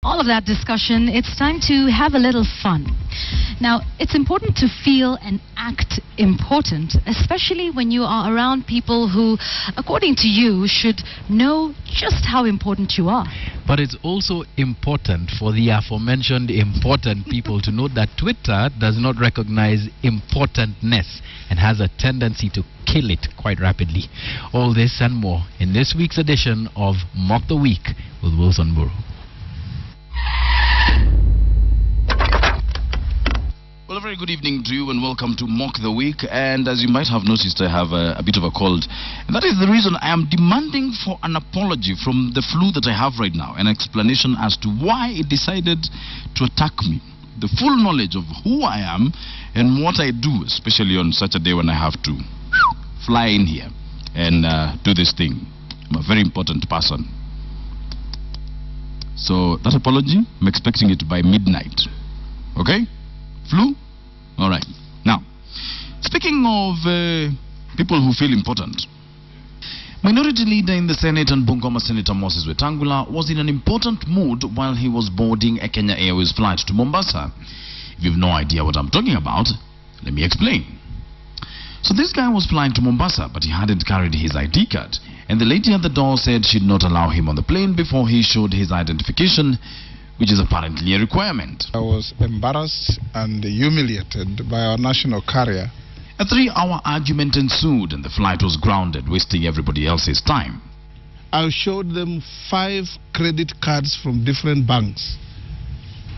All of that discussion, it's time to have a little fun. Now, it's important to feel and act important, especially when you are around people who, according to you, should know just how important you are. But it's also important for the aforementioned important people to note that Twitter does not recognize importantness and has a tendency to kill it quite rapidly. All this and more in this week's edition of Mock the Week with Wilson Buru. Well, a very good evening to you and welcome to Mock the Week. And as you might have noticed, I have a bit of a cold. And that is the reason I am demanding for an apology from the flu that I have right now. An explanation as to why it decided to attack me. The full knowledge of who I am and what I do, especially on such a day when I have to fly in here and do this thing. I'm a very important person. So that apology, I'm expecting it by midnight. Okay? Flu? All right. Now, speaking of people who feel important, Minority Leader in the Senate and Bungoma Senator Moses Wetangula was in an important mood while he was boarding a Kenya Airways flight to Mombasa. If you have no idea what I'm talking about, let me explain. So this guy was flying to Mombasa, but he hadn't carried his ID card. And the lady at the door said she'd not allow him on the plane before he showed his identification, which is apparently a requirement. I was embarrassed and humiliated by our national carrier. A 3-hour argument ensued and the flight was grounded, wasting everybody else's time. I showed them 5 credit cards from different banks.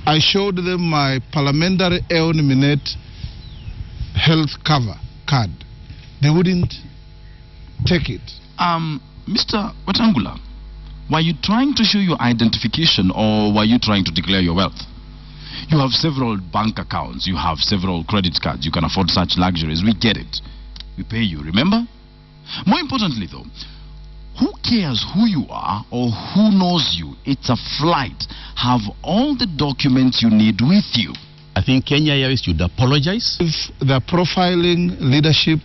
I showed them my parliamentary nominate health cover card. They wouldn't take it. Mr. Wetangula, were you trying to show your identification or were you trying to declare your wealth? You have several bank accounts, you have several credit cards, you can afford such luxuries, we get it. We pay you, remember? More importantly though, who cares who you are or who knows you? It's a flight. Have all the documents you need with you. I think Kenya Airways should apologize. If they're profiling leadership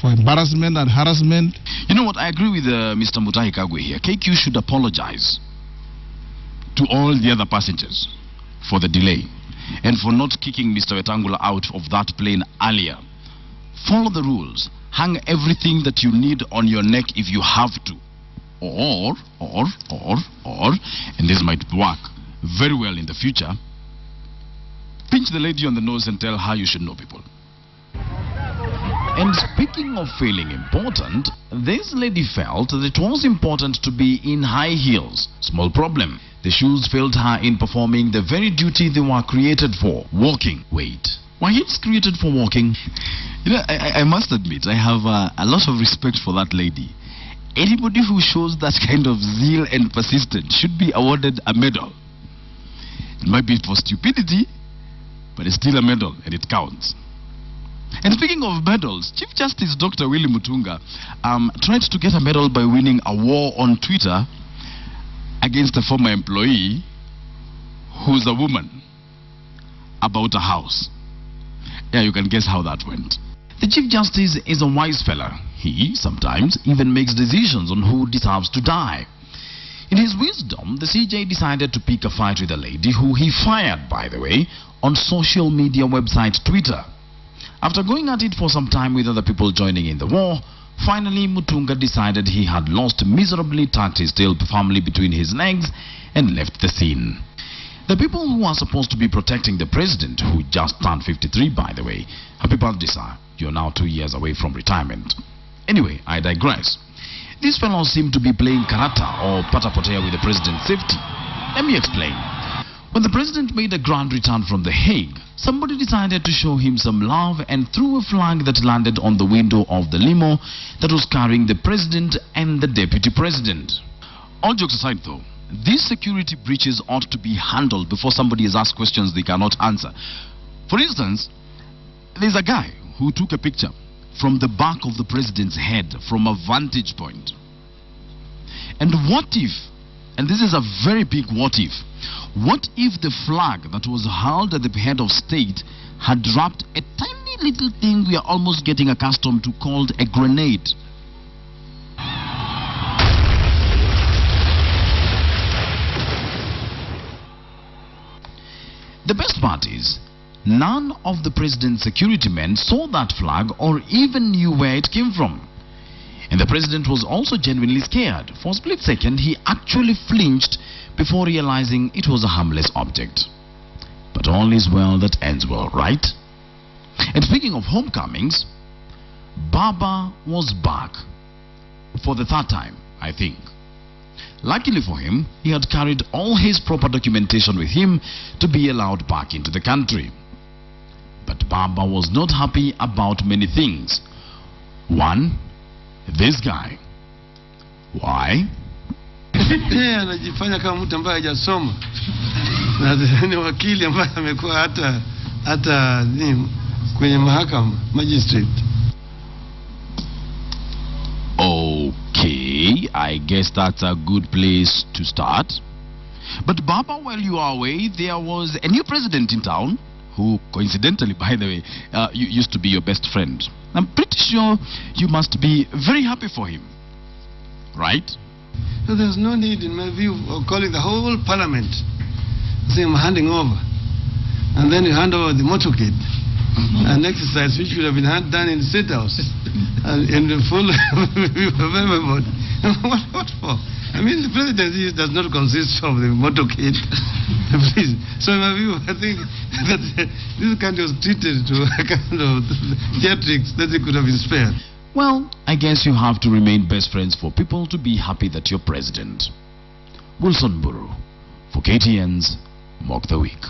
for embarrassment and harassment. You know what, I agree with Mr. Mutahi Kagwe here. KQ should apologize to all the other passengers for the delay and for not kicking Mr. Wetangula out of that plane earlier. Follow the rules. Hang everything that you need on your neck if you have to. Or, and this might work very well in the future, pinch the lady on the nose and tell her you should know people. And speaking of feeling important, this lady felt that it was important to be in high heels. Small problem. The shoes failed her in performing the very duty they were created for, walking. Wait, were heels created for walking? You know, I must admit, I have a lot of respect for that lady. Anybody who shows that kind of zeal and persistence should be awarded a medal. It might be for stupidity, but it's still a medal and it counts. And speaking of medals, Chief Justice Dr. Willy Mutunga tried to get a medal by winning a war on Twitter against a former employee who's a woman about a house. Yeah, you can guess how that went. The Chief Justice is a wise fella. He sometimes even makes decisions on who deserves to die. In his wisdom, the CJ decided to pick a fight with a lady who he fired, by the way, on social media website Twitter. After going at it for some time with other people joining in the war, finally Mutunga decided he had lost miserably, tucked his tail firmly between his legs and left the scene. The people who are supposed to be protecting the president, who just turned 53 by the way, happy birthday sir, you're now 2 years away from retirement. Anyway, I digress. These fellows seem to be playing karata or patapotea with the president's safety. Let me explain. When the president made a grand return from The Hague, somebody decided to show him some love and threw a flag that landed on the window of the limo that was carrying the president and the deputy president. All jokes aside though, these security breaches ought to be handled before somebody is asked questions they cannot answer. For instance, there's a guy who took a picture from the back of the president's head from a vantage point. And what if, and this is a very big what if the flag that was hurled at the head of state had dropped a tiny little thing we are almost getting accustomed to called a grenade? The best part is, none of the president's security men saw that flag or even knew where it came from. And the president was also genuinely scared. For a split second, he actually flinched before realizing it was a harmless object. But all is well that ends well, right? And speaking of homecomings, Baba was back for the third time, I think. Luckily for him, he had carried all his proper documentation with him to be allowed back into the country. But Baba was not happy about many things. One, this guy. Why? Yeye anajifanya kama mtu ambaye hajasoma. Na ni wakili ambaye amekuwa hata ni kwenye mahakama, magistrate. Okay, I guess that's a good place to start. But Baba, while you are away, there was a new president in town who, coincidentally, by the way, used to be your best friend. I'm pretty sure you must be very happy for him, right? So there's no need, in my view, of calling the whole parliament, saying I'm handing over. And then you hand over the motorcade, an exercise which should have been done in the State House. And in the full view of everybody. What for? I mean, the presidency does not consist of the motorcade. Please. So in my view, I think that this kind was treated to a kind of theatrics that it could have been spared. Well, I guess you have to remain best friends for people to be happy that you're president. Wilson Buru, for KTN's Mock the Week.